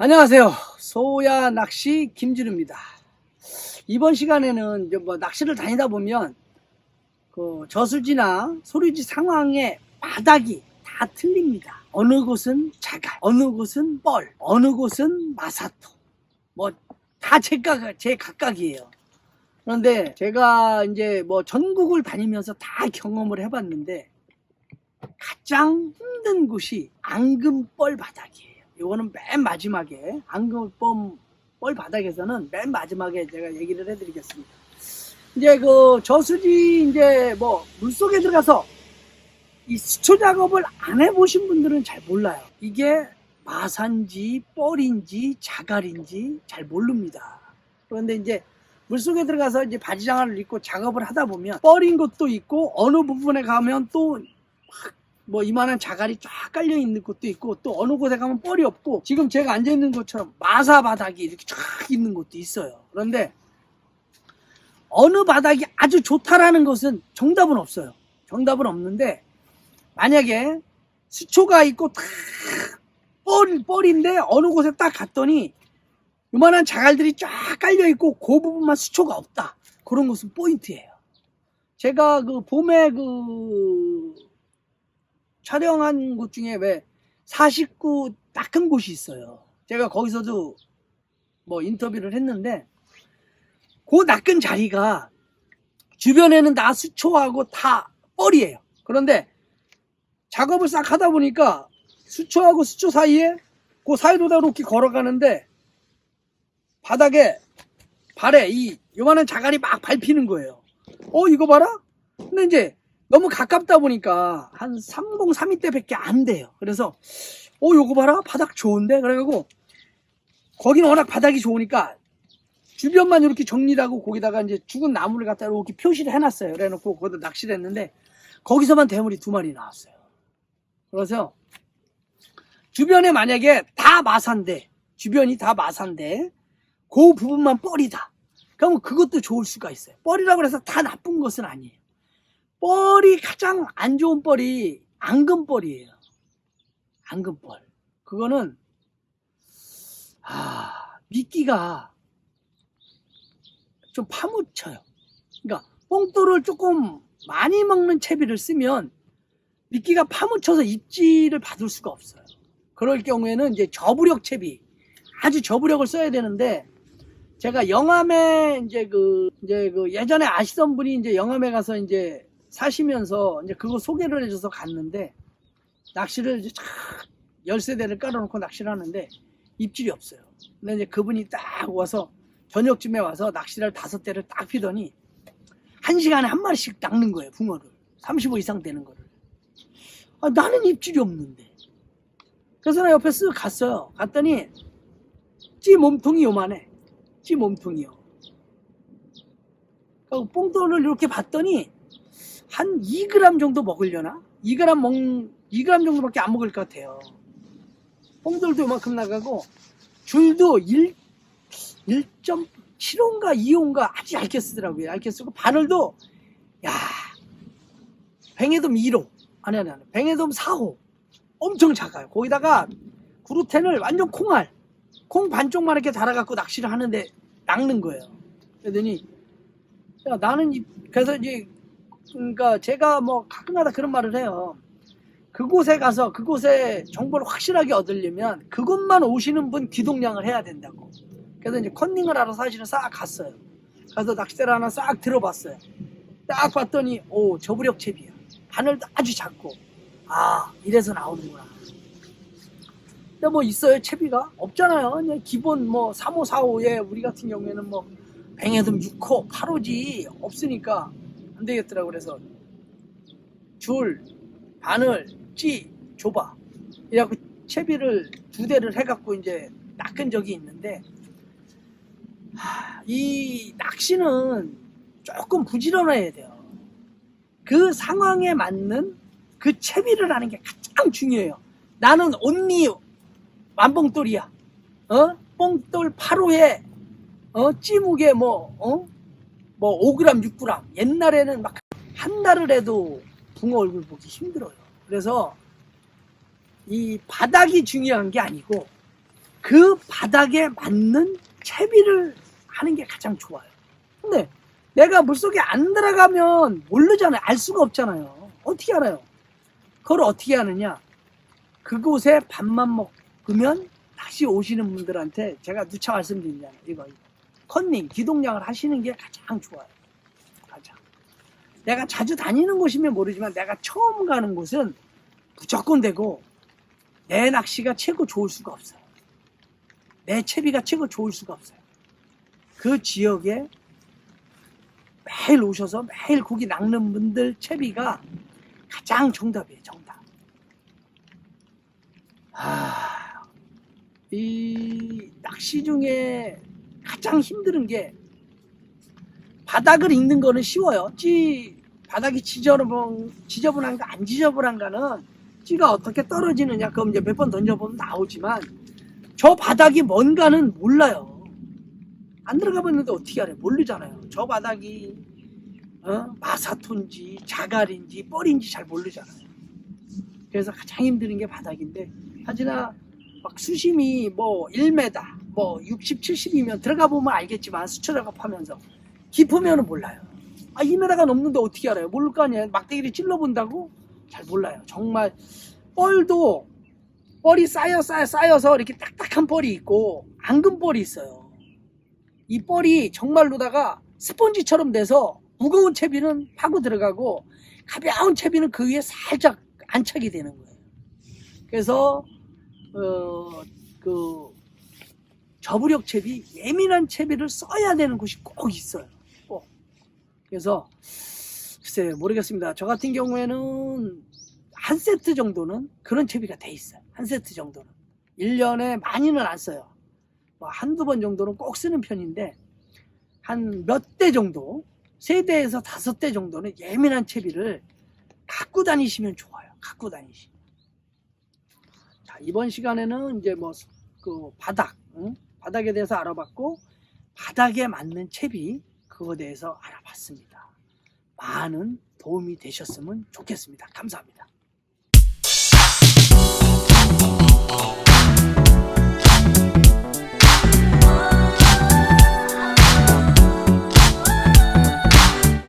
안녕하세요. 소야 낚시 김진우입니다. 이번 시간에는 이제 낚시를 다니다 보면 그 저수지나 소류지 상황의 바닥이 다 틀립니다. 어느 곳은 자갈, 어느 곳은 뻘, 어느 곳은 마사토. 다 제 각각이에요. 그런데 제가 이제 전국을 다니면서 다 경험을 해봤는데 가장 힘든 곳이 앙금뻘 바닥이에요. 이거는 맨 마지막에 앙금뻘 바닥에서는 맨 마지막에 제가 얘기를 해드리겠습니다. 이제 그 저수지 이제 물속에 들어가서 이 수초 작업을 안 해보신 분들은 잘 몰라요. 이게 마산지 뻘인지 자갈인지 잘 모릅니다. 그런데 이제 물속에 들어가서 이제 바지장화를 입고 작업을 하다 보면 뻘인 것도 있고 어느 부분에 가면 또 이만한 자갈이 쫙 깔려 있는 곳도 있고 또 어느 곳에 가면 뻘이 없고 지금 제가 앉아 있는 것처럼 마사 바닥이 이렇게 쫙 있는 곳도 있어요. 그런데 어느 바닥이 아주 좋다라는 것은 정답은 없어요. 정답은 없는데 만약에 수초가 있고 탁 뻘인데 어느 곳에 딱 갔더니 요만한 자갈들이 쫙 깔려 있고 그 부분만 수초가 없다. 그런 것은 포인트예요. 제가 그 봄에 촬영한 곳 중에 왜 49 낚은 곳이 있어요. 제가 거기서도 인터뷰를 했는데 그 낚은 자리가 주변에는 다 수초하고 다 뻘이에요. 그런데 작업을 싹 하다 보니까 수초하고 수초 사이에 그 사이로 다 이렇게 걸어가는데 바닥에 발에 요만한 자갈이 막 밟히는 거예요. 이거 봐라? 근데 이제 너무 가깝다 보니까 한 3공 3미 때밖에 안 돼요. 그래서 요거 봐라 바닥 좋은데 그래가지고 거기는 워낙 바닥이 좋으니까 주변만 이렇게 정리를 하고 거기다가 이제 죽은 나무를 갖다 이렇게 표시를 해놨어요. 그래놓고 거기다 낚시를 했는데 거기서만 대물이 2마리 나왔어요. 그래서 주변에 만약에 다 마산데 주변이 다 마산데 그 부분만 뻘이다. 그러면 그것도 좋을 수가 있어요. 뻘이라고 해서 다 나쁜 것은 아니에요. 뻘이 가장 안 좋은 뻘이 앙금뻘이에요. 앙금뻘. 그거는 미끼가 좀 파묻혀요. 그러니까 뽕돌을 조금 많이 먹는 채비를 쓰면 미끼가 파묻혀서 입질을 받을 수가 없어요. 그럴 경우에는 이제 저부력 채비, 아주 저부력을 써야 되는데 제가 영암에 이제 예전에 아시던 분이 이제 영암에 가서 이제 사시면서 이제 그거 소개를 해줘서 갔는데 낚시를 이제 열쇠대를 깔아놓고 낚시를 하는데 입질이 없어요. 근데 이제 그분이 딱 와서 저녁쯤에 와서 낚시를 5대를 딱 피더니 1시간에 한 마리씩 낚는 거예요. 붕어를 35 이상 되는 거를. 나는 입질이 없는데. 그래서 나 옆에 쓱 갔어요. 갔더니 찌 몸통이 요만해. 찌 몸통이요. 뽕돌을 이렇게 봤더니 한 2g 정도 먹으려나? 2g 정도밖에 안 먹을 것 같아요. 뽕돌도 요만큼 나가고 줄도 1.75인가 2호인가 아주 얇게 쓰더라고요. 얇게 쓰고 바늘도 뱅에돔 1호 아니 뱅에돔 4호 엄청 작아요. 거기다가 구루텐을 완전 콩 반쪽만 이렇게 달아갖고 낚시를 하는데 낚는 거예요. 그러더니 나는 그래서 이제 그러니까 제가 가끔가다 그런 말을 해요. 그곳에 가서 그곳에 정보를 확실하게 얻으려면 그곳만 오시는 분 귀동냥을 해야 된다고. 그래서 이제 컨닝을 하러 사실은 싹 갔어요. 가서 낚싯대를 하나 싹 들어봤어요. 딱 봤더니 저부력 채비야. 바늘도 아주 작고 이래서 나오는구나. 근데 있어요 채비가? 없잖아요. 그냥 기본 3호 4호에 우리 같은 경우에는 뱅에돔 6호 8호지 없으니까 안 되겠더라고. 그래서 줄 바늘 찌 줘봐 이래갖고 채비를 2대를 해갖고 이제 낚은 적이 있는데 이 낚시는 조금 부지런해야 돼요. 그 상황에 맞는 그 채비를 하는 게 가장 중요해요. 나는 온리 완봉돌이야. 뽕돌 8호에 찌무게 5g 6g 옛날에는 막 한 달을 해도 붕어 얼굴 보기 힘들어요. 그래서 이 바닥이 중요한 게 아니고 그 바닥에 맞는 채비를 하는 게 가장 좋아요. 근데 내가 물속에 안 들어가면 모르잖아요. 알 수가 없잖아요. 어떻게 알아요? 그걸 어떻게 하느냐? 그곳에 밥만 먹으면 다시 오시는 분들한테 제가 누차 말씀드리잖아요. 이거 컨닝, 기동량을 하시는 게 가장 좋아요. 가장. 내가 자주 다니는 곳이면 모르지만 내가 처음 가는 곳은 무조건 되고 내 낚시가 최고 좋을 수가 없어요. 내 채비가 최고 좋을 수가 없어요. 그 지역에 매일 오셔서 매일 고기 낚는 분들 채비가 가장 정답이에요. 정답. 이 낚시 중에 가장 힘든 게 바닥을 읽는 거는 쉬워요. 바닥이 지저분한가 안 지저분한가는 찌가 어떻게 떨어지느냐 그럼 이제 몇 번 던져보면 나오지만 저 바닥이 뭔가는 몰라요. 안 들어가 봤는데 어떻게 알아요? 모르잖아요. 저 바닥이 마사토인지 자갈인지 뻘인지 잘 모르잖아요. 그래서 가장 힘든 게 바닥인데 하지나 막 수심이 뭐 1m 뭐 60, 70이면 들어가 보면 알겠지만 수초 작업하면서 깊으면 몰라요. 2m가 넘는데 어떻게 알아요? 모를 거 아니에요. 막대기를 찔러본다고? 잘 몰라요. 정말 뻘이 쌓여서 이렇게 딱딱한 뻘이 있고 앙금 뻘이 있어요. 이 뻘이 정말로다가 스펀지처럼 돼서 무거운 채비는 파고 들어가고 가벼운 채비는 그 위에 살짝 안착이 되는 거예요. 그래서 저부력 채비, 예민한 채비를 써야 되는 곳이 꼭 있어요. 꼭. 그래서 글쎄요, 모르겠습니다. 저 같은 경우에는 한 세트 정도는 그런 채비가 돼 있어요. 한 세트 정도는 1년에 많이는 안 써요. 뭐 한두 번 정도는 꼭 쓰는 편인데 한 몇 대 정도 3대에서 5대 정도는 예민한 채비를 갖고 다니시면 좋아요. 갖고 다니시면. 자, 이번 시간에는 이제 뭐 그 바닥에 대해서 알아봤고 바닥에 맞는 채비 그거에 대해서 알아봤습니다. 많은 도움이 되셨으면 좋겠습니다. 감사합니다.